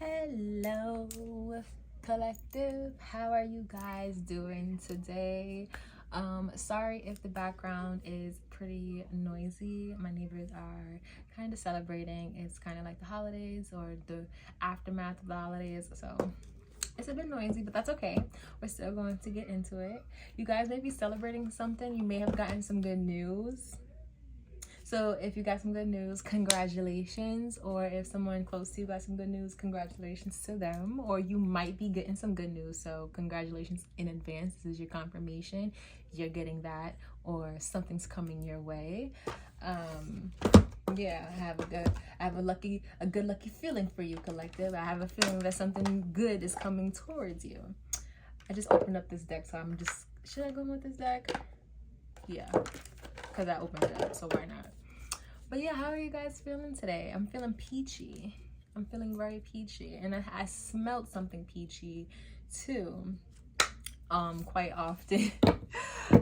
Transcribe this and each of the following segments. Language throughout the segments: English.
Hello, collective. How are you guys doing today? Sorry if the background is pretty noisy. My neighbors are kind of celebrating. It's kind of like the holidays or the aftermath of the holidays, so it's a bit noisy, but that's okay. We're still going to get into it. You guys may be celebrating something. You may have gotten some good news. So if you got some good news, congratulations. Or if someone close to you got some good news, congratulations to them. Or you might be getting some good news, so congratulations in advance. This is your confirmation. You're getting that, or something's coming your way. Yeah, I have a good lucky feeling for you, collective. I have a feeling that something good is coming towards you. I just opened up this deck, so should I go with this deck? Yeah, because I opened it up, so why not? But yeah, how are you guys feeling today? I'm feeling peachy. I'm feeling very peachy, and I smelled something peachy too, quite often.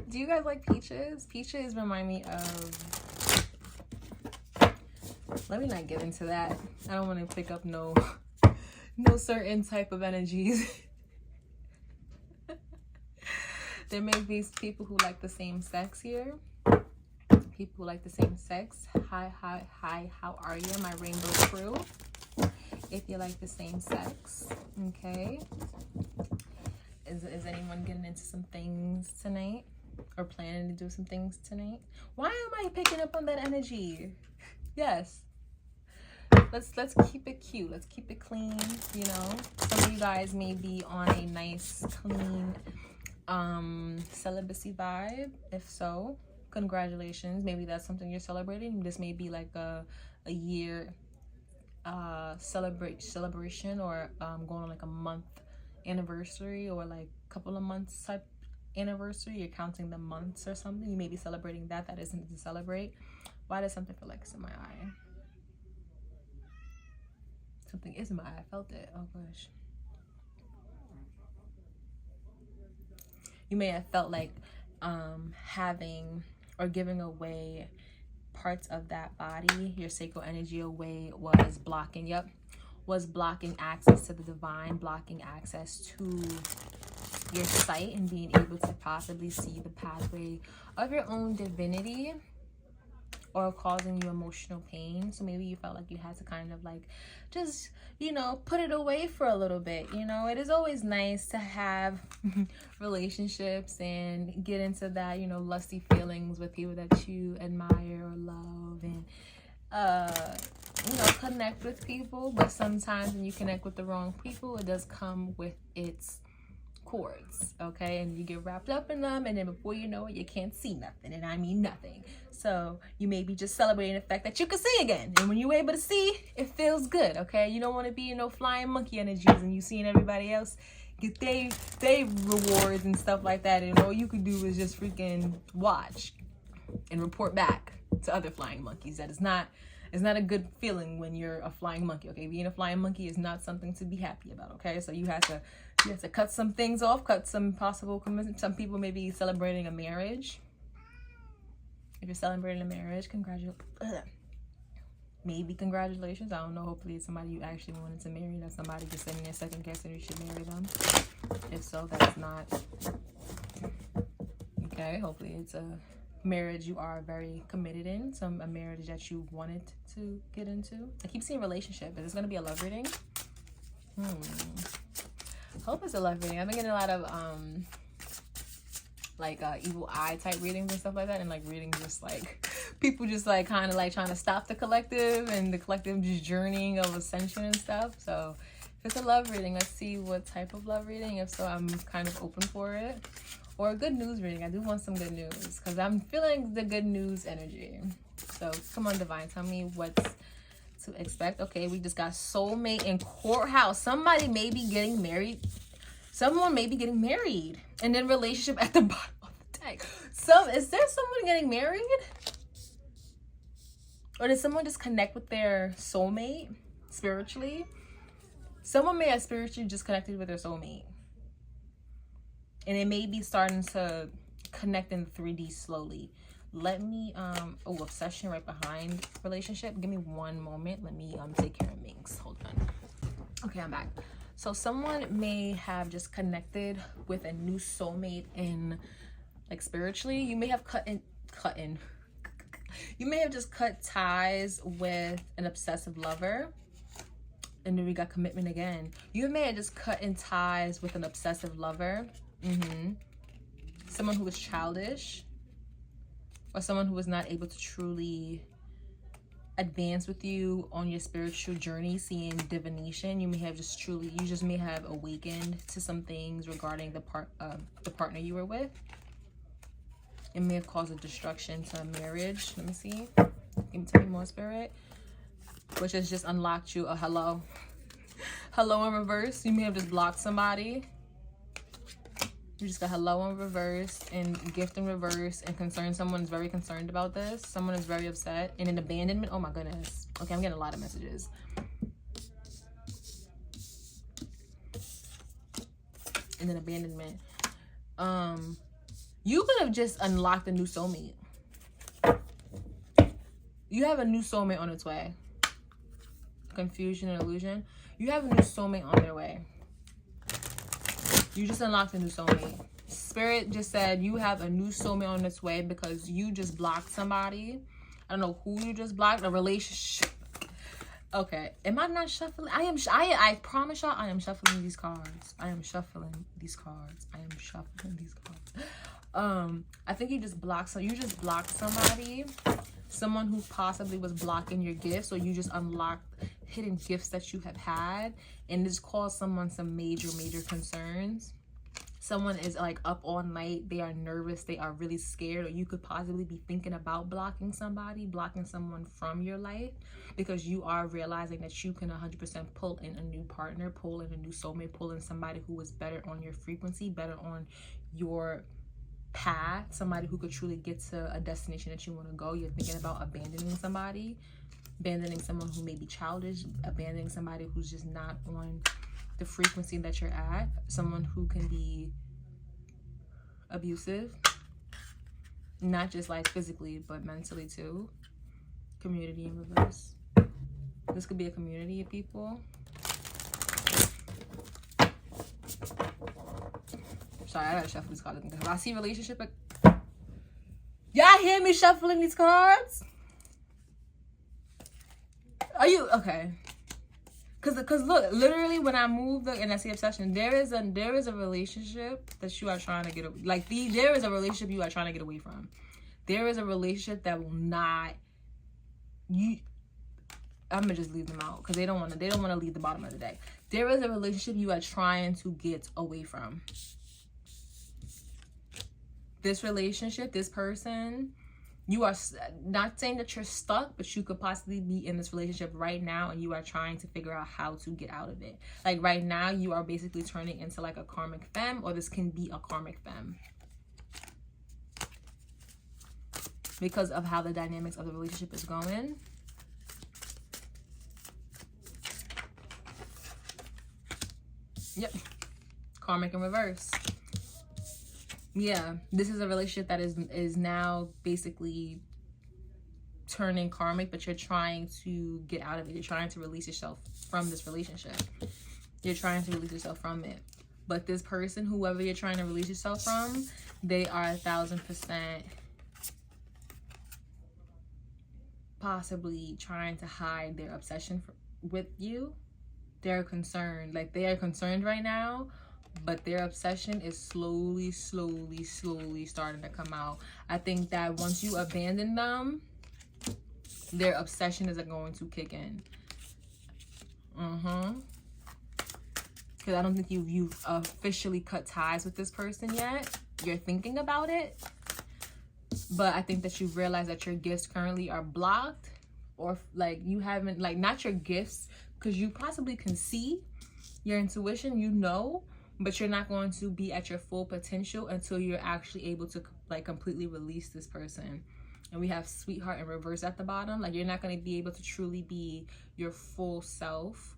Do you guys like peaches? Peaches remind me of, let me not get into that. I don't want to pick up no certain type of energies. There may be people who like the same sex here. People who like the same sex. Hi, how are you, my rainbow crew? If you like the same sex, okay. Is anyone getting into some things tonight? Or planning to do some things tonight? Why am I picking up on that energy? Yes. Let's keep it cute. Let's keep it clean, you know. Some of you guys may be on a nice, clean, celibacy vibe. If so, congratulations. Maybe that's something you're celebrating. This may be like a year celebration, or going on like a month anniversary, or like a couple of months type anniversary. You're counting the months or something. You may be celebrating that isn't to celebrate. Why does something feel like it's in my eye? Something is in my eye. I felt it. Oh gosh. You may have felt like having or giving away parts of that body, your sacral energy away, was blocking access to the divine, blocking access to your sight and being able to possibly see the pathway of your own divinity, or causing you emotional pain. So maybe you felt like you had to kind of like just, you know, put it away for a little bit. You know, it is always nice to have relationships and get into that, you know, lusty feelings with people that you admire or love, and you know, connect with people. But sometimes when you connect with the wrong people, it does come with its cords, okay? And you get wrapped up in them, and then before you know it, you can't see nothing, and I mean nothing. So you may be just celebrating the fact that you can see again, and when you're able to see, it feels good, okay? You don't want to be in no flying monkey energies and you seeing everybody else get they rewards and stuff like that, and all you can do is just freaking watch and report back to other flying monkeys. That is not, it's not a good feeling when you're a flying monkey, okay? Being a flying monkey is not something to be happy about, okay? So you have to cut some things off, cut some possible commitments. Some people may be celebrating a marriage. If you're celebrating a marriage, maybe congratulations. I don't know. Hopefully it's somebody you actually wanted to marry, not somebody just sitting there second guessing you should marry them. If so, that's not okay. Hopefully it's a marriage you are very committed in, a marriage that you wanted to get into. I keep seeing relationship. Is this going to be a love reading? Hope it's a love reading. I've been getting a lot of like evil eye type readings and stuff like that, and like readings just like people just like kind of like trying to stop the collective, and the collective just journeying of ascension and stuff. So if it's a love reading, let's see what type of love reading. If so, I'm kind of open for it. Or a good news reading. I do want some good news because I'm feeling the good news energy. So come on, divine, tell me what's to expect. Okay, we just got soulmate and courthouse. Somebody may be getting married. Someone may be getting married, and then relationship at the bottom of the deck. Is there someone getting married, or did someone just connect with their soulmate spiritually? Someone may have spiritually just connected with their soulmate, and it may be starting to connect in 3D slowly. Let me obsession right behind relationship. Give me one moment. Let me take care of Minx. Hold on. Okay, I'm back. So someone may have just connected with a new soulmate in, like, spiritually. You may have you may have just cut ties with an obsessive lover. And then we got commitment again. You may have just cut in ties with an obsessive lover. Someone who was childish, or someone who was not able to truly advance with you on your spiritual journey, seeing divination. You may have you just may have awakened to some things regarding the partner you were with. It may have caused a destruction to a marriage. Let me see. Tell me more, Spirit. Which has just unlocked you a hello in reverse. You may have just blocked somebody. You just got hello in reverse and gift in reverse and concern. Someone is very concerned about this. Someone is very upset. And an abandonment. Oh my goodness. Okay, I'm getting a lot of messages. And an abandonment. You could have just unlocked a new soulmate. You have a new soulmate on its way. Confusion and illusion. You have a new soulmate on their way. You just unlocked a new soulmate. Spirit just said you have a new soulmate on its way because you just blocked somebody. I don't know who you just blocked. A relationship. Okay. Am I not shuffling? I promise y'all I am shuffling these cards. I am shuffling these cards. I think you just blocked somebody. Someone who possibly was blocking your gifts, or you just unlocked hidden gifts that you have had, and this caused someone some major concerns. Someone is like up all night, they are nervous, they are really scared, or you could possibly be thinking about blocking someone from your life, because you are realizing that you can 100% pull in a new partner, pull in a new soulmate, pull in somebody who is better on your frequency, better on your path, somebody who could truly get to a destination that you want to go. You're thinking about abandoning somebody, abandoning someone who may be childish, abandoning somebody who's just not on the frequency that you're at, someone who can be abusive, not just like physically but mentally too. Community in reverse. This could be a community of people. Sorry, I gotta shuffle these cards. If I see relationship, y'all hear me shuffling these cards? Are you okay? Cause look, literally when I move and I see obsession, there is a relationship that you are trying to get there is a relationship you are trying to get away from. There is a relationship that will not I'm gonna just leave them out because they don't want to leave the bottom of the deck. There is a relationship you are trying to get away from. This relationship, this person, you are not saying that you're stuck, but you could possibly be in this relationship right now and you are trying to figure out how to get out of it. Like right now, you are basically turning into like a karmic femme, or this can be a karmic femme. Because of how the dynamics of the relationship is going. Yep. Karmic in reverse. Yeah, this is a relationship that is now basically turning karmic, but you're trying to get out of it. You're trying to release yourself from this relationship. You're trying to release yourself from it. But this person, whoever you're trying to release yourself from, they are 1000% possibly trying to hide their obsession with you. They're concerned. Like, they are concerned right now, but their obsession is slowly starting to come out. I think that once you abandon them, their obsession is going to kick in. Because I don't think you've officially cut ties with this person yet. You're thinking about it. But I think that you've realized that your gifts currently are blocked. Or like you haven't, like, not your gifts, because you possibly can see your intuition, you know, but you're not going to be at your full potential until you're actually able to like completely release this person. And we have sweetheart in reverse at the bottom. Like, you're not going to be able to truly be your full self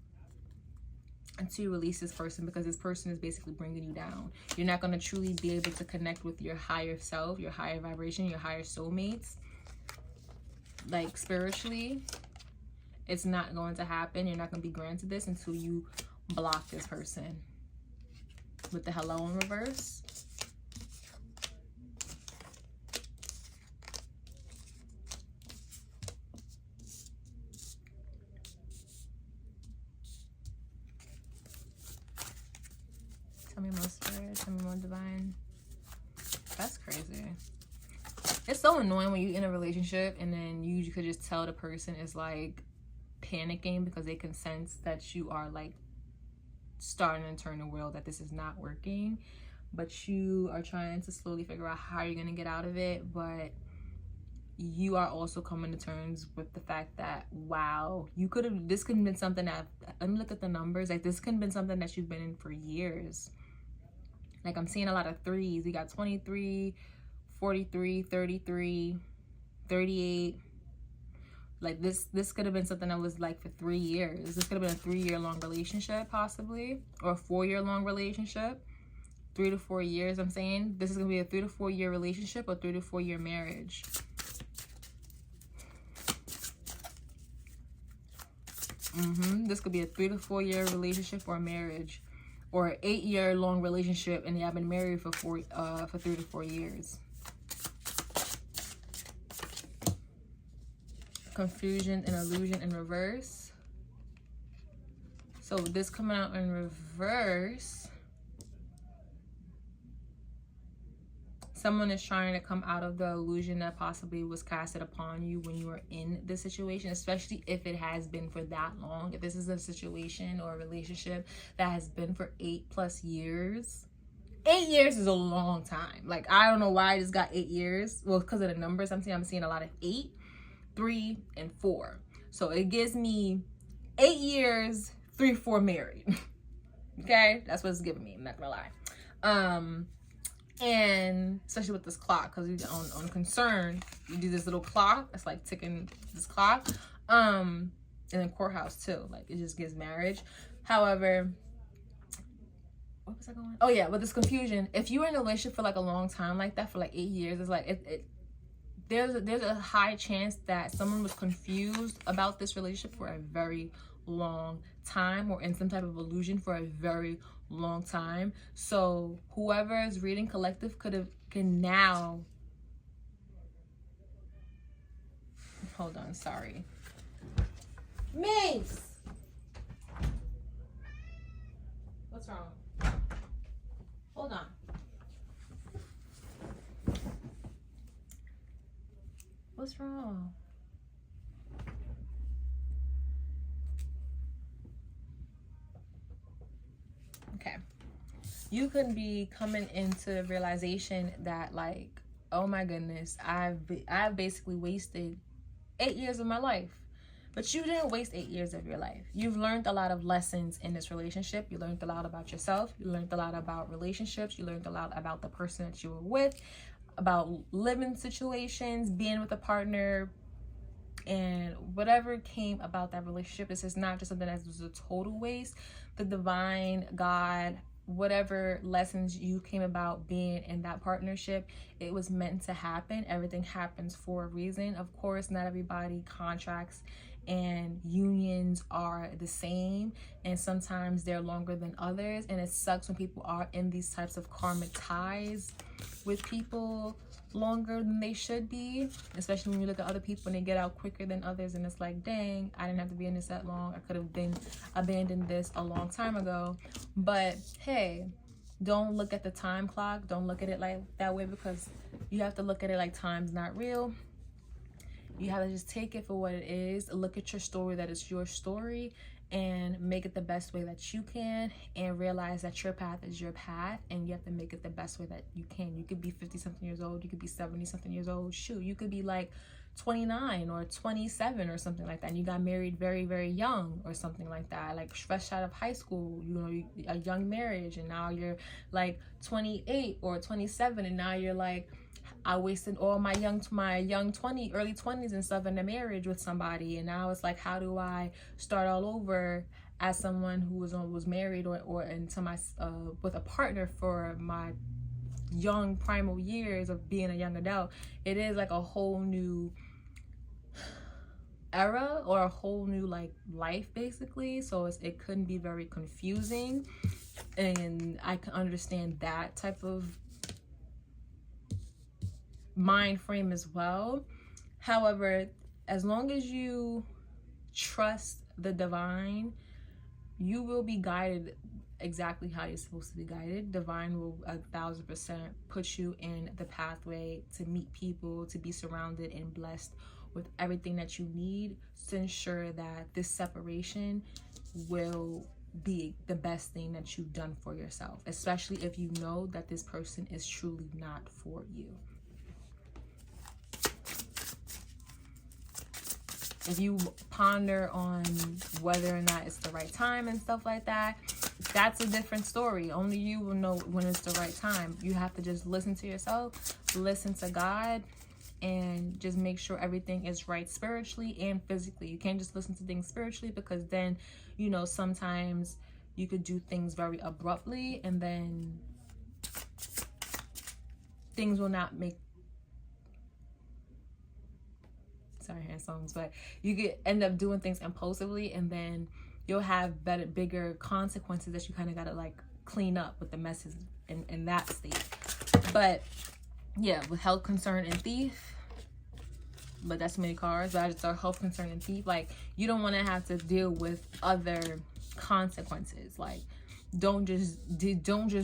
until you release this person, because this person is basically bringing you down. You're not going to truly be able to connect with your higher self, your higher vibration, your higher soulmates. Like, spiritually, it's not going to happen. You're not going to be granted this until you block this person with the hello in reverse. Tell me more, spirit. Tell me more, divine. That's crazy. It's so annoying when you're in a relationship and then you could just tell the person is like panicking because they can sense that you are like starting to turn the wheel, that this is not working, but you are trying to slowly figure out how you're going to get out of it. But you are also coming to terms with the fact that, wow, this could have been something that, let me look at the numbers, like this could have been something that you've been in for years. Like I'm seeing a lot of threes. You got 23, 43, 33, 38. Like this could have been something that was like for 3 years. This could have been a 3-year long relationship possibly, or a 4-year long relationship. 3 to 4 years, I'm saying. This is going to be a 3 to 4 year relationship or 3 to 4 year marriage. This could be a 3 to 4 year relationship or marriage, or an 8-year long relationship and y'all been married for 3 to 4 years. Confusion and illusion in reverse. So with this coming out in reverse, someone is trying to come out of the illusion that possibly was casted upon you when you were in this situation, especially if it has been for that long. If this is a situation or a relationship that has been for 8+ years. 8 years is a long time. Like, I don't know why I just got 8 years. Well, because of the numbers I'm seeing a lot of 8, 3, and 4. So it gives me 8 years, 3, 4 married. Okay? That's what it's giving me. I'm not gonna lie. And especially with this clock, because on concern, you do this little clock. It's like ticking this clock. And then courthouse too. Like it just gives marriage. However, what was I going? Oh yeah, with this confusion. If you were in a relationship for like a long time like that, for like 8 years, it's like there's a high chance that someone was confused about this relationship for a very long time, or in some type of illusion for a very long time. So whoever is reading collective can now, hold on, sorry, Mace, what's wrong? Hold on. What's wrong? Okay. You could be coming into realization that, like, oh my goodness, I've basically wasted 8 years of my life. But you didn't waste 8 years of your life. You've learned a lot of lessons in this relationship. You learned a lot about yourself. You learned a lot about relationships. You learned a lot about the person that you were with, about living situations, being with a partner, and whatever came about that relationship. This is not just something that was a total waste. The divine, God, whatever lessons you came about being in that partnership, it was meant to happen. Everything happens for a reason. Of course, not everybody contracts and unions are the same, and sometimes they're longer than others, and it sucks when people are in these types of karmic ties with people longer than they should be, especially when you look at other people and they get out quicker than others, and it's like, dang, I didn't have to be in this that long. I could have been abandoned this a long time ago. But hey, don't look at the time clock. Don't look at it like that way, because you have to look at it like time's not real. You have to just take it for what it is. Look at your story, that it's your story, and make it the best way that you can, and realize that your path is your path, and you have to make it the best way that you can. You could be 50-something years old, you could be 70-something years old. Shoot, you could be like 29 or 27 or something like that, and you got married very, very young or something like that, like fresh out of high school, you know, a young marriage, and now you're like 28 or 27, and now you're like, I wasted all my young 20, early 20s and stuff in a marriage with somebody, and now it's like, how do I start all over as someone who was married or into my with a partner for my young primal years of being a young adult? It is like a whole new era or a whole new like life basically. So it couldn't be very confusing, and I can understand that type of mind frame as well. However, as long as you trust the divine, you will be guided exactly how you're supposed to be guided. Divine will 1000% put you in the pathway to meet people, to be surrounded and blessed with everything that you need to ensure that this separation will be the best thing that you've done for yourself, especially if you know that this person is truly not for you. If you ponder on whether or not it's the right time and stuff like that, that's a different story. Only you will know when it's the right time. You have to just listen to yourself, listen to God, and just make sure everything is right spiritually and physically. You can't just listen to things spiritually, because then, you know, sometimes you could do things very abruptly and then things will not make, sorry, hand songs, but you could end up doing things impulsively, and then you'll have bigger consequences that you kind of got to like clean up with the messes in that state. But yeah, with health concern and thief, but that's many cards, but I just saw health concern and thief. Like, you don't want to have to deal with other consequences. Like, don't just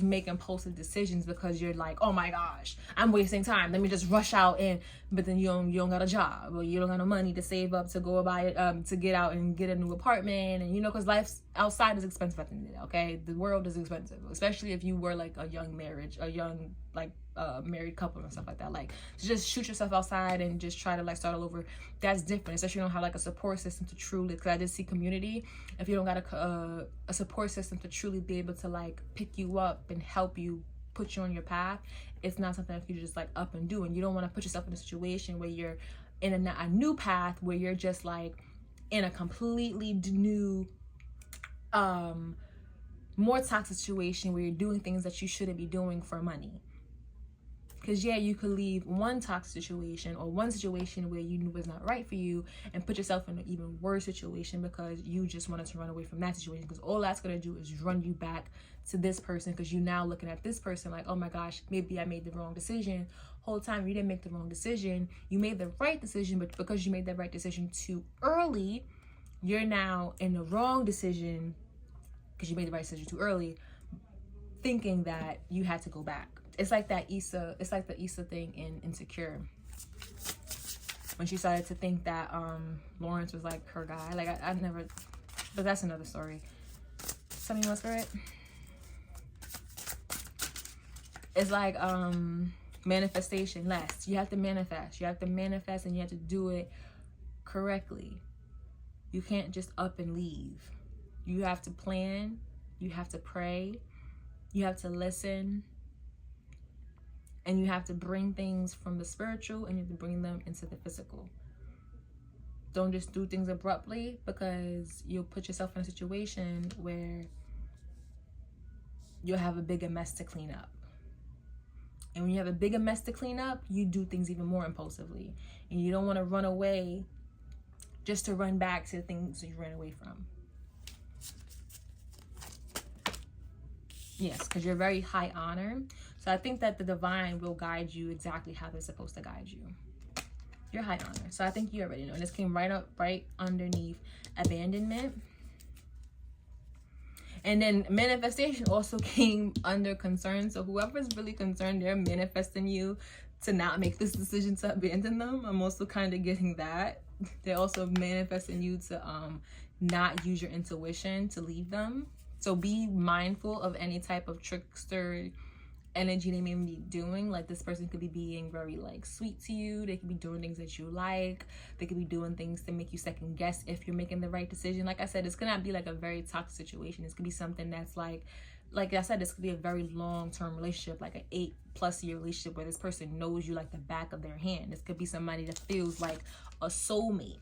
make impulsive decisions because you're like, oh my gosh, I'm wasting time, let me just rush out, and but then you don't got a job, or you don't got no money to save up to go buy it, to get out and get a new apartment, and you know, because life outside is expensive at the end of the day. Okay, the world is expensive, especially if you were like a young married couple and stuff like that. Like, to just shoot yourself outside and just try to like start all over, that's different, especially if you don't have like a support system to truly, because I did see community, if you don't got a support system to truly be able to like pick you up and help you, put you on your path, it's not something that you just like up and do. And you don't want to put yourself in a situation where you're in a new path where you're just like in a completely new more toxic situation where you're doing things that you shouldn't be doing for money. Because yeah, you could leave one toxic situation or one situation where you knew was not right for you and put yourself in an even worse situation because you just wanted to run away from that situation. Because all that's going to do is run you back to this person, because you now looking at this person like, oh my gosh, maybe I made the wrong decision. Whole time you didn't make the wrong decision. You made the right decision, but because you made that right decision too early, you're now in the wrong decision because you made the right decision too early, thinking that you had to go back. It's like that Issa, it's like the Issa thing in Insecure, when she started to think that Lawrence was like her guy. Like, I never, but that's another story. Tell me what, spirit. It's like manifestation. Last, you have to manifest. You have to manifest, and you have to do it correctly. You can't just up and leave. You have to plan. You have to pray. You have to listen. And you have to bring things from the spiritual, and you have to bring them into the physical. Don't just do things abruptly, because you'll put yourself in a situation where you'll have a bigger mess to clean up. And when you have a bigger mess to clean up, you do things even more impulsively. And you don't want to run away just to run back to the things that you ran away from. Yes, because you're very high honor. So I think that the divine will guide you exactly how they're supposed to guide you. You're high honor. So I think you already know. And this came right underneath abandonment. And then manifestation also came under concern. So whoever's really concerned, they're manifesting you to not make this decision to abandon them. I'm also kind of getting that. They're also manifesting you to not use your intuition to leave them. So be mindful of any type of trickster energy they may be doing. Like, this person could be being very like sweet to you. They could be doing things that you like. They could be doing things to make you second guess if you're making the right decision. Like I said, this could not be like a very toxic situation. This could be something that's like I said, this could be a very long-term relationship, like an 8+ year relationship where this person knows you like the back of their hand. This could be somebody that feels like a soulmate.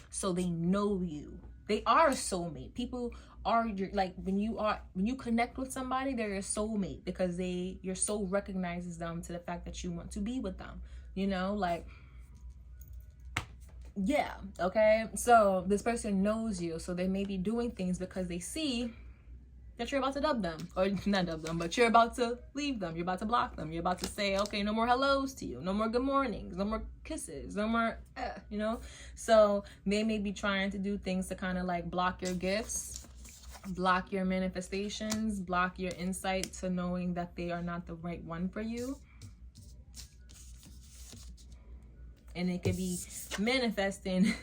So they know you. They are a soulmate. People are like, when you connect with somebody, they're your soulmate, because your soul recognizes them to the fact that you want to be with them. You know, like, Yeah, okay? So this person knows you, so they may be doing things because they see that you're about to dub them, or not dub them, but you're about to leave them, you're about to block them, you're about to say, okay, no more hellos to you, no more good mornings, no more kisses, no more, you know? So they may be trying to do things to kind of like block your gifts, block your manifestations, block your insight to knowing that they are not the right one for you. And it could be manifesting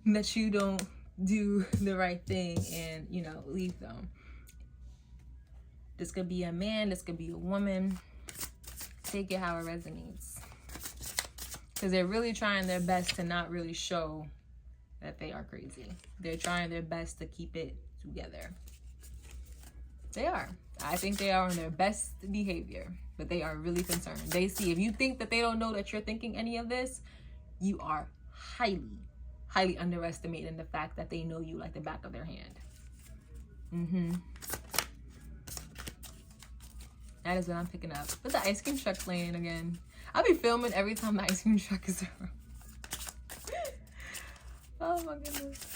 that you don't do the right thing and, you know, leave them. This could be a man, this could be a woman. Take it how it resonates. Because they're really trying their best to not really show that they are crazy. They're trying their best to keep it together. They are. I think they are on their best behavior, but they are really concerned. They see, if you think that they don't know that you're thinking any of this, you are highly underestimating the fact that they know you like the back of their hand. That is what I'm picking up. But the ice cream truck playing again. I'll be filming every time the ice cream truck is around. Oh my goodness.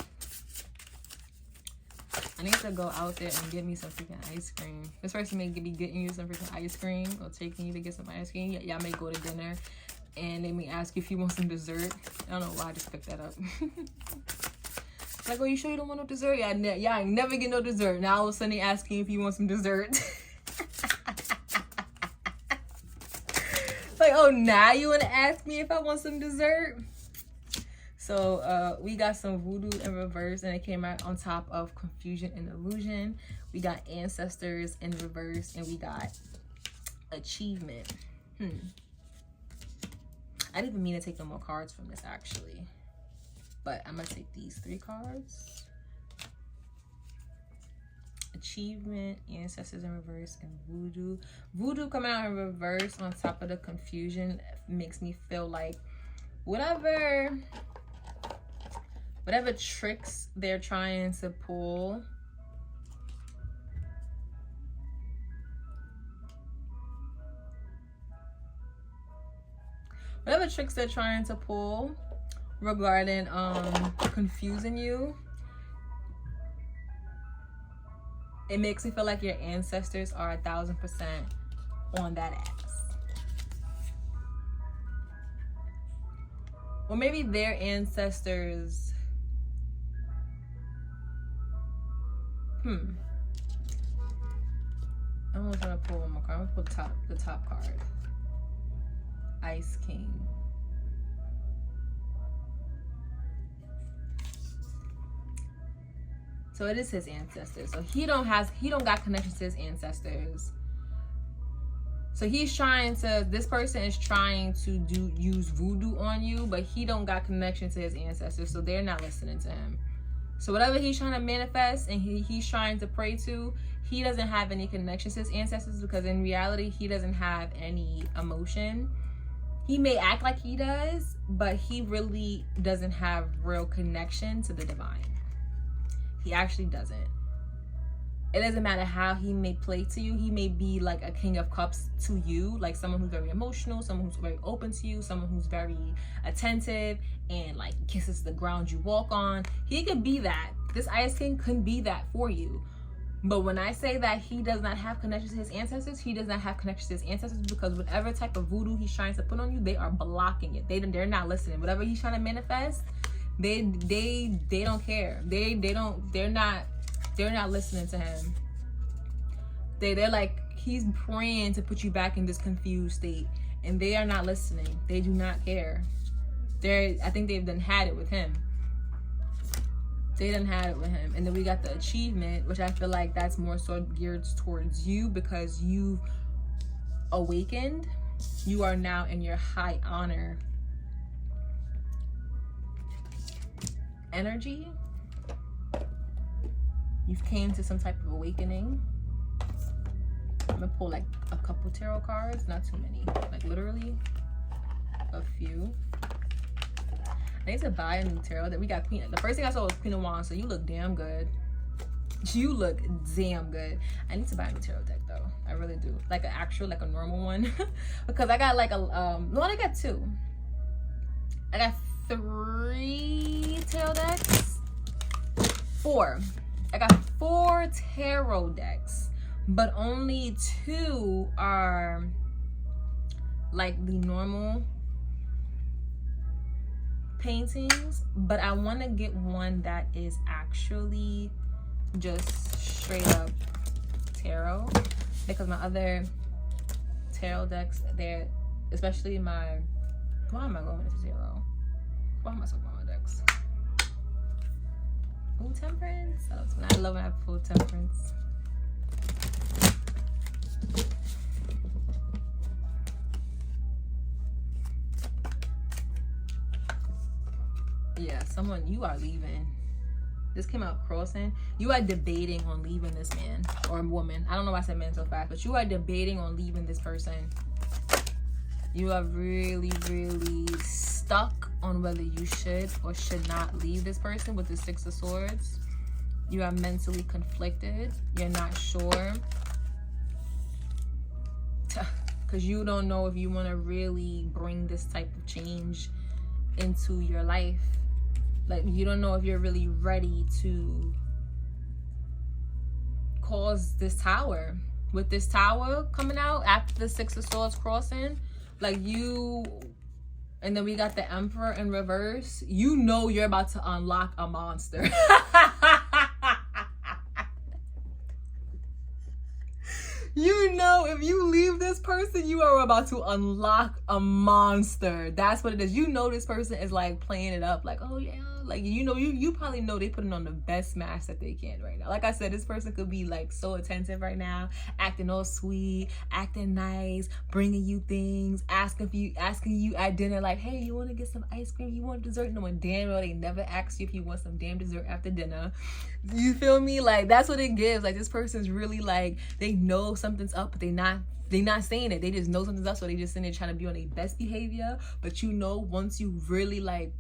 I need to go out there and get me some freaking ice cream. This person may be getting you some freaking ice cream or taking you to get some ice cream. Y'all may go to dinner and they may ask you if you want some dessert. I don't know why I just picked that up. Like, oh, you sure you don't want no dessert? Yeah, I ain't never get no dessert. Now all of a sudden they asking if you want some dessert. Like, oh, now you want to ask me if I want some dessert? So we got some voodoo in reverse, and it came out on top of confusion and illusion. We got ancestors in reverse, and we got achievement. I didn't even mean to take no more cards from this, actually. But I'm going to take these 3 cards. Achievement, ancestors in reverse, and voodoo. Voodoo coming out in reverse on top of the confusion makes me feel like whatever tricks they're trying to pull, regarding confusing you, it makes me feel like your ancestors are 1000% on that ass. Or maybe their ancestors, I'm gonna try to pull one more card. I'm gonna pull the top card. Ice King. So it is his ancestors. So he don't got connections to his ancestors. So this person is trying to use voodoo on you, but he don't got connection to his ancestors, so they're not listening to him. So whatever he's trying to manifest and he's trying to pray to, he doesn't have any connections to his ancestors, because in reality, he doesn't have any emotion. He may act like he does, but he really doesn't have real connection to the divine. He actually doesn't. It doesn't matter how he may play to you. He may be like a king of cups to you, like someone who's very emotional, someone who's very open to you, someone who's very attentive and like kisses the ground you walk on. He could be that. This Ice King could be that for you. But when I say that he does not have connections to his ancestors, he does not have connections to his ancestors, because whatever type of voodoo he's trying to put on you, they are blocking it. They're not listening. Whatever he's trying to manifest, they don't care. They're not listening to him. They're like, he's praying to put you back in this confused state, and they are not listening. They do not care. I think they've done had it with him. And then we got the achievement, which I feel like that's more so geared towards you, because you've awakened. You are now in your high honor energy. You've came to some type of awakening. I'm gonna pull like a couple tarot cards, not too many, like literally a few. I need to buy a new tarot. That we got Queen. The first thing I saw was Queen of Wands. So you look damn good. You look damn good. I need to buy a new tarot deck though. I really do. Like an actual, like a normal one, because I got like a no, I got 2. I got 3 tarot decks. 4. I got 4 tarot decks, but only 2 are like the normal paintings, but I want to get one that is actually just straight up tarot, because my other tarot decks, they're, especially my, why am I going into tarot? Why am I so going with decks? Full temperance. I love when I have full temperance. Yeah, someone, you are leaving. This came out crossing. You are debating on leaving this man or woman. I don't know why I said man so fast, but you are debating on leaving this person. You are really, really stuck on whether you should or should not leave this person with the 6 of Swords. You are mentally conflicted. You're not sure. Because you don't know if you want to really bring this type of change into your life. Like, you don't know if you're really ready to cause this tower. With this tower coming out after the 6 of Swords crossing, like you, and then we got the Emperor in reverse. You know you're about to unlock a monster. You know, if you leave this person, you are about to unlock a monster. That's what it is. You know this person is like playing it up, like, oh yeah, like, you know, you probably know they putting on the best mask that they can right now. Like I said, this person could be like so attentive right now, acting all sweet, acting nice, bringing you things, asking you at dinner, like, hey, you want to get some ice cream? You want dessert? No one damn well they never ask you if you want some damn dessert after dinner. You feel me? Like, that's what it gives. Like, this person's really like, they know something's up, but they're not saying it. They just know something's up, so they just sitting there trying to be on their best behavior. But you know, once you really like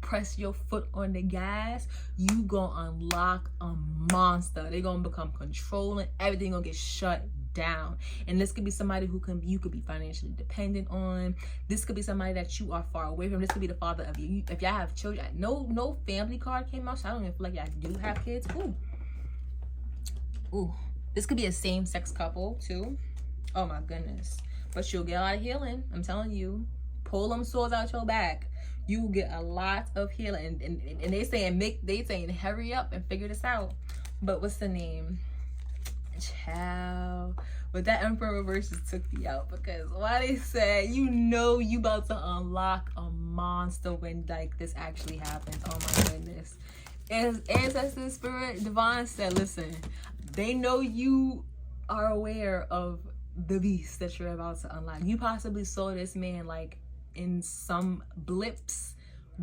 press your foot on the gas, you gonna unlock a monster. They gonna become controlling. Everything gonna get shut down. And this could be somebody who you could be financially dependent on. This could be somebody that you are far away from. This could be the father of you. If y'all have children, no family card came out, so I don't even feel like y'all do have kids. Ooh. This could be a same-sex couple too. Oh my goodness. But you'll get a lot of healing. I'm telling you. Pull them swords out your back. You will get a lot of healing. And they saying hurry up and figure this out. But what's the name? Child. But that Emperor reverse just took me out, because why they said, you know, you about to unlock a monster when like this actually happens. Oh my goodness. As Ancestor Spirit Divine said, listen, they know you are aware of the beast that you're about to unlock. You possibly saw this man like in some blips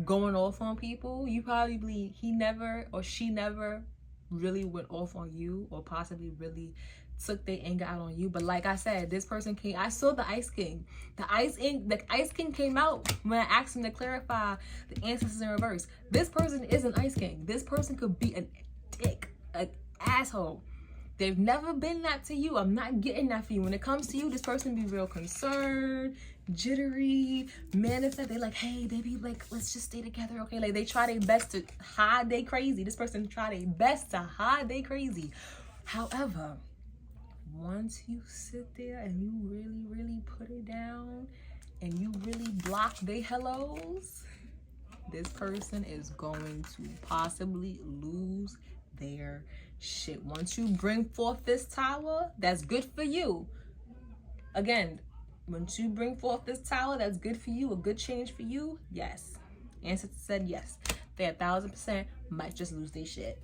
going off on people. He never or she never really went off on you, or possibly really took their anger out on you. But like I said, this person came, I saw the Ice King. The Ice King came out when I asked him to clarify the ancestors in reverse. This person is an Ice King. This person could be a dick, an asshole. They've never been that to you. I'm not getting that for you. When it comes to you, this person be real concerned, jittery, manifest. They like, hey, baby, like, let's just stay together, okay? Like, they try their best to hide they crazy. This person try their best to hide they crazy. However, once you sit there and you really, really put it down and you really block they hellos, this person is going to possibly lose their shit. Once you bring forth this tower, that's good for you. Again, once you bring forth this tower, that's good for you, a good change for you. Yes. Ancestor said yes. They 1,000% might just lose their shit.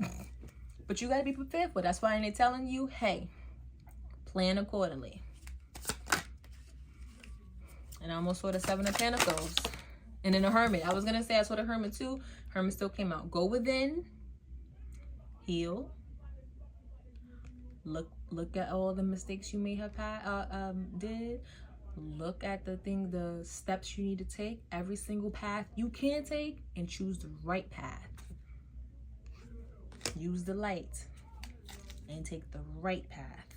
But you gotta be prepared for it. That's why they're telling you, hey, plan accordingly. And I almost saw the 7 of Pentacles. And then the Hermit. I was gonna say I saw the Hermit too. Hermit still came out. Go within. Heal. Look at all the mistakes you may have did. Look at the steps you need to take, every single path you can take, and choose the right path. Use the light and take the right path,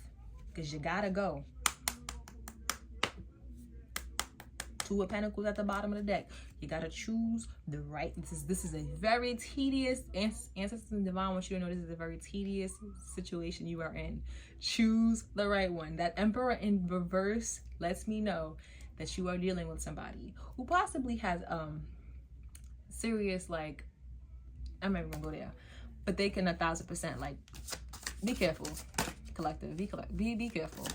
because you gotta go. Two of Pentacles at the bottom of the deck. You gotta choose the right. This is a very tedious, Ancestors and Divine wants you to know this is a very tedious situation you are in. Choose the right one. That Emperor in reverse lets me know that you are dealing with somebody who possibly has serious, like, I'm not even gonna go there, but they can 1000%, like, be careful, collective, be careful.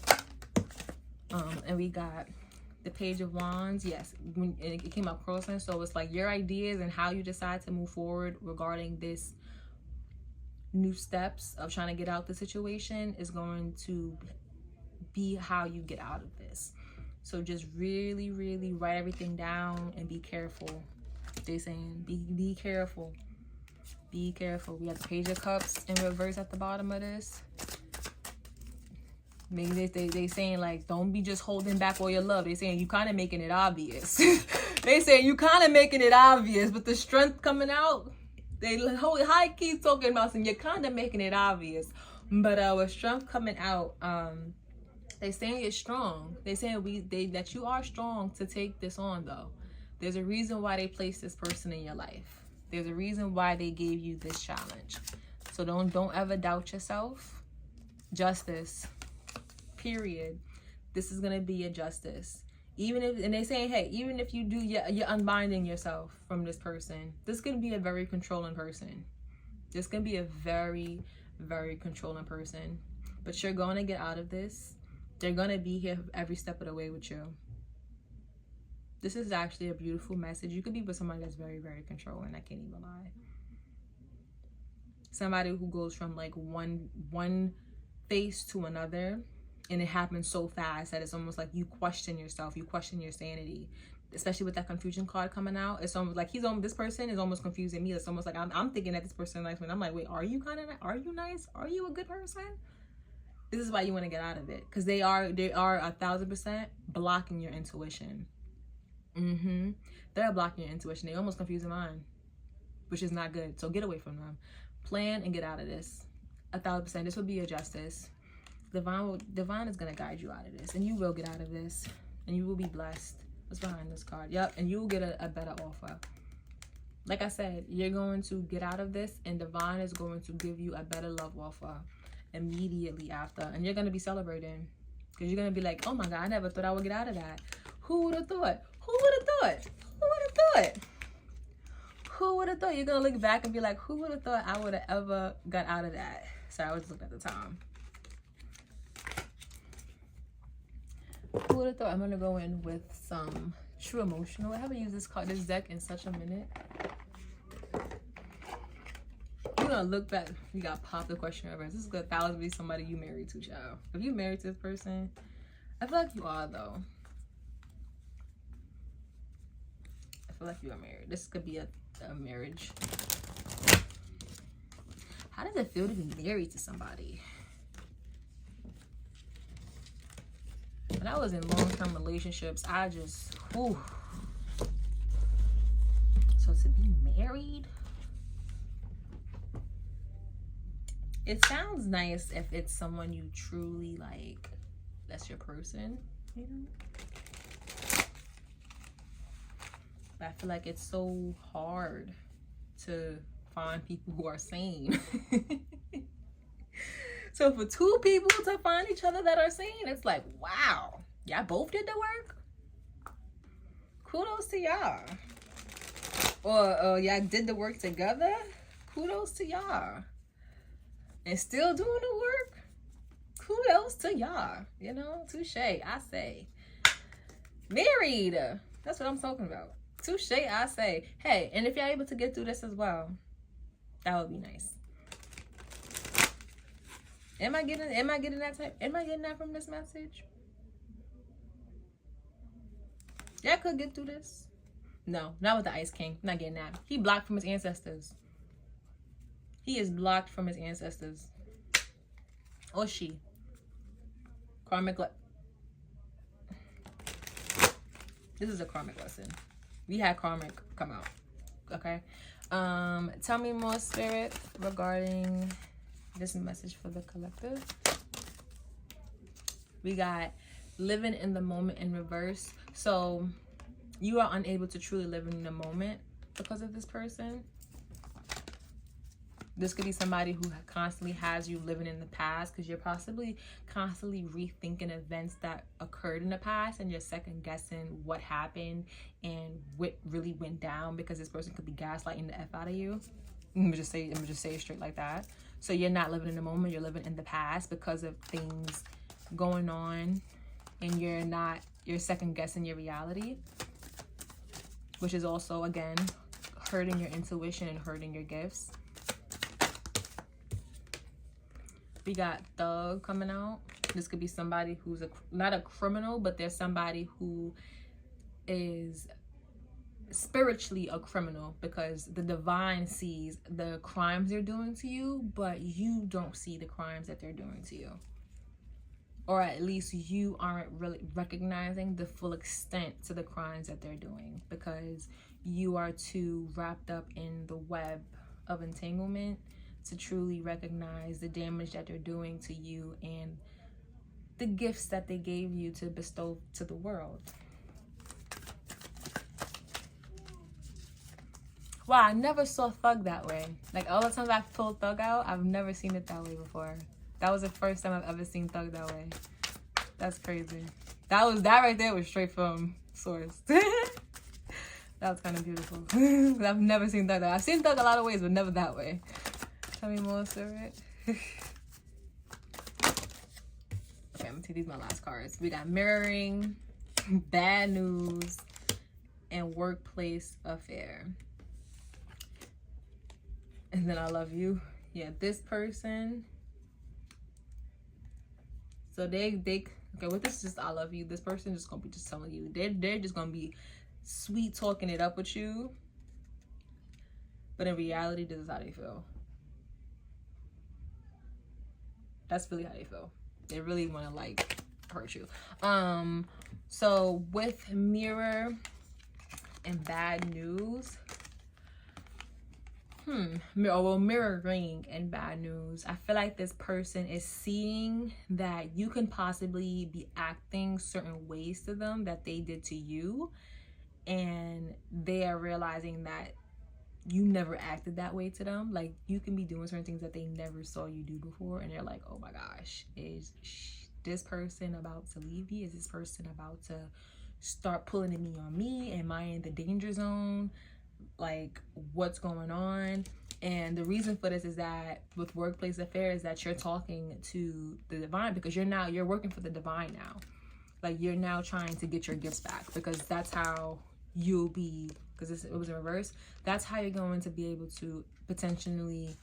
And we got the Page of Wands. Yes, when it came up crossing, so it's like your ideas and how you decide to move forward regarding this new steps of trying to get out the situation is going to be how you get out of this. So just really, really write everything down and be careful. They're saying be careful. Be careful. We have the Page of Cups in reverse at the bottom of this. Maybe they saying, like, don't be just holding back all your love. They saying you kind of making it obvious. They saying you kind of making it obvious, but the strength coming out, they high key talking about saying you're kind of making it obvious, but with strength coming out, they saying you're strong. They saying that you are strong to take this on though. There's a reason why they placed this person in your life. There's a reason why they gave you this challenge. So don't ever doubt yourself. Justice. Period. This is gonna be your justice. Even if, and they saying, hey, even if you do, you're unbinding yourself from this person. This could be a very controlling person. This can be a very, very controlling person. But you're gonna get out of this. They're gonna be here every step of the way with you. This is actually a beautiful message. You could be with somebody that's very, very controlling. I can't even lie. Somebody who goes from like one face to another. And it happens so fast that it's almost like you question yourself, you question your sanity. Especially with that confusion card coming out, it's almost like this person is almost confusing me. It's almost like I'm thinking that this person likes me. I'm like, wait, are you nice? Are you a good person? This is why you want to get out of it, because they are 1000% blocking your intuition. They're blocking your intuition. They almost confusing mine, which is not good. So get away from them. Plan and get out of this. 1000%. This will be your justice. Divine is going to guide you out of this, and you will get out of this, and you will be blessed. What's behind this card? Yep, and you will get a better offer. Like I said, you're going to get out of this, and Divine is going to give you a better love offer immediately after, and you're going to be celebrating, because you're going to be like, oh my God, I never thought I would get out of that. Who would have thought? Who would have thought? Who would have thought? Who would have thought? You're going to look back and be like, who would have thought I would have ever got out of that? Sorry, I was just looking at the time. Who would have thought? I'm going to go in with some true emotional. I haven't used this deck in such a minute. You're going to look back. You got pop the question reverse. This is going to be somebody you married to, child. If you married to this person, I feel like you are, though. I feel like you are married. This could be a marriage. How does it feel to be married to somebody? When I was in long-term relationships, I just, whew. So to be married, it sounds nice if it's someone you truly like, that's your person, you know? But I feel like it's so hard to find people who are sane. So for two people to find each other that are sane, it's like, wow, y'all both did the work. Kudos to y'all. Or y'all did the work together. Kudos to y'all. And still doing the work. Kudos to y'all. You know, touche, I say. Married. That's what I'm talking about. Touche, I say. Hey, and if you're able to get through this as well, that would be nice. Am I getting that from this message? Y'all could get through this. No, not with the Ice King. I'm not getting that. He blocked from his ancestors. He is blocked from his ancestors. Or she. Karmic. This is a karmic lesson. We had karmic come out. Okay. Tell me more, Spirit, regarding this message for the collective. We got living in the moment in reverse. So You are unable to truly live in the moment because of this person. This could be somebody who constantly has you living in the past, because you're possibly constantly rethinking events that occurred in the past, and you're second guessing what happened and what really went down, because this person could be gaslighting the F out of you. Let me just say it straight like that. So you're not living in the moment, you're living in the past because of things going on, and you're second guessing your reality, which is also, again, hurting your intuition and hurting your gifts. We got thug coming out. This could be somebody who's not a criminal, but there's somebody who is spiritually a criminal, because the divine sees the crimes they're doing to you, but you don't see the crimes that they're doing to you. Or at least you aren't really recognizing the full extent to the crimes that they're doing, because you are too wrapped up in the web of entanglement to truly recognize the damage that they're doing to you and the gifts that they gave you to bestow to the world. Wow, I never saw thug that way. Like, all the times I've pulled thug out, I've never seen it that way before. That was the first time I've ever seen thug that way. That's crazy. That right there was straight from source. That was kind of beautiful. I've never seen thug that way. I've seen thug a lot of ways, but never that way. Tell me more, Spirit. Okay, I'm gonna take these my last cards. We got mirroring, bad news, and workplace affair. And then I love you. Yeah, this person. So they okay, with this, just I love you. This person just gonna be just telling you. They're just gonna be sweet talking it up with you. But in reality, this is how they feel. That's really how they feel. They really want to like hurt you. So with mirror and bad news, mirroring and bad news, I feel like this person is seeing that you can possibly be acting certain ways to them that they did to you, and they are realizing that you never acted that way to them. Like, you can be doing certain things that they never saw you do before, and they're like, oh my gosh, is this person about to leave me? Is this person about to start pulling a knee on me? Am I in the danger zone? Like, what's going on? And the reason for this is that with workplace affairs, that you're talking to the divine, because you're working for the divine now. Like, you're now trying to get your gifts back, because that's how you'll be, because it was in reverse, that's how you're going to be able to potentially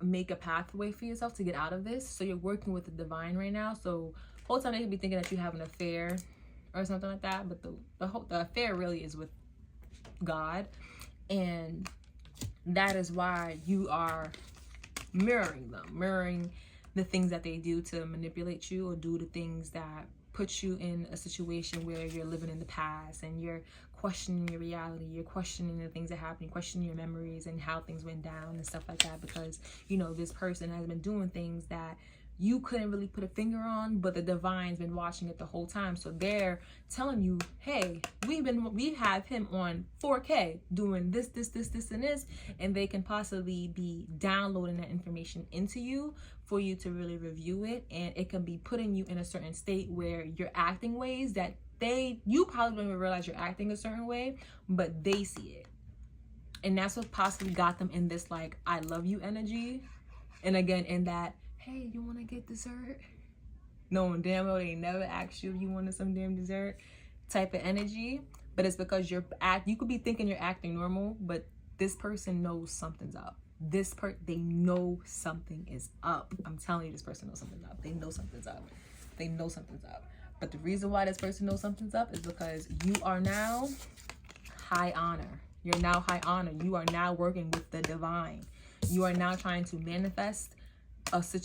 make a pathway for yourself to get out of this. So you're working with the divine right now. So whole time they could be thinking that you have an affair or something like that, but the affair really is with God, and that is why you are mirroring them, mirroring the things that they do to manipulate you, or do the things that put you in a situation where you're living in the past and you're questioning your reality, you're questioning the things that happen, questioning your memories and how things went down and stuff like that, because you know this person has been doing things that you couldn't really put a finger on, but the divine's been watching it the whole time. So they're telling you, hey, we have him on 4K doing this, and this, and they can possibly be downloading that information into you for you to really review it, and it can be putting you in a certain state where you're acting ways that you probably don't even realize you're acting a certain way, but they see it. And that's what possibly got them in this like I love you energy. And again, in that, hey, you want to get dessert? No, damn well they never asked you if you wanted some damn dessert type of energy. But it's because you could be thinking you're acting normal, but this person knows something's up. They know something is up. I'm telling you, this person knows something's up. They know something's up. They know something's up. But the reason why this person knows something's up is because you are now high honor. You're now high honor. You are now working with the divine. You are now trying to manifest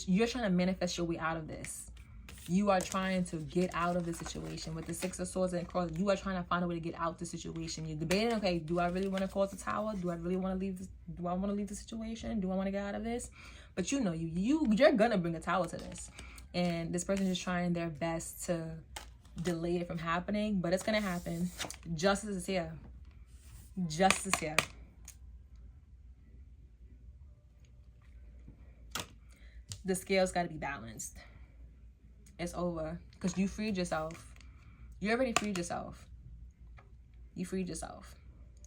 you're trying to manifest your way out of this. You are trying to get out of the situation with the Six of Swords and Cross. You are trying to find a way to get out the situation. You're debating, okay, do I really want to cause a tower? Do I really want to leave this? Do I want to leave the situation? Do I want to get out of this? But you know, you're gonna bring a tower to this. And this person is trying their best to delay it from happening, but it's gonna happen. Justice is here. Justice here. The scales got to be balanced. It's over because you freed yourself. You already freed yourself. You freed yourself.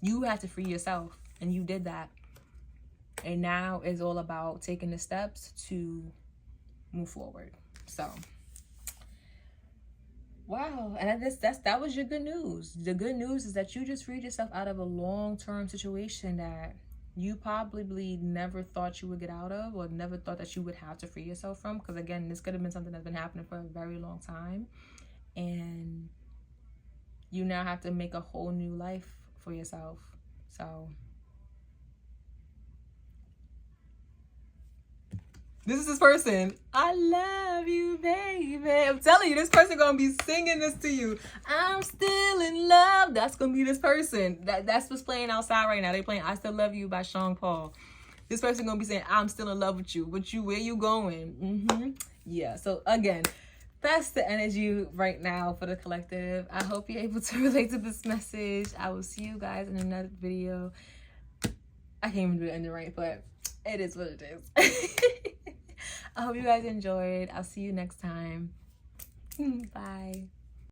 You had to free yourself, and you did that. And now it's all about taking the steps to move forward. So, wow. And that was your good news. The good news is that you just freed yourself out of a long-term situation that you probably never thought you would get out of, or never thought that you would have to free yourself from. Because again, this could have been something that's been happening for a very long time. And you now have to make a whole new life for yourself. So this is this person. I love you, baby. I'm telling you, this person gonna be singing this to you. I'm still in love. That's gonna be this person. That's what's playing outside right now. They playing I Still Love You by Sean Paul. This person gonna be saying, I'm still in love with you. Where you going? Yeah, so again, that's the energy right now for the collective. I hope you're able to relate to this message. I will see you guys in another video. I can't even do the ending right, but it is what it is. I hope you guys enjoyed. I'll see you next time. Bye.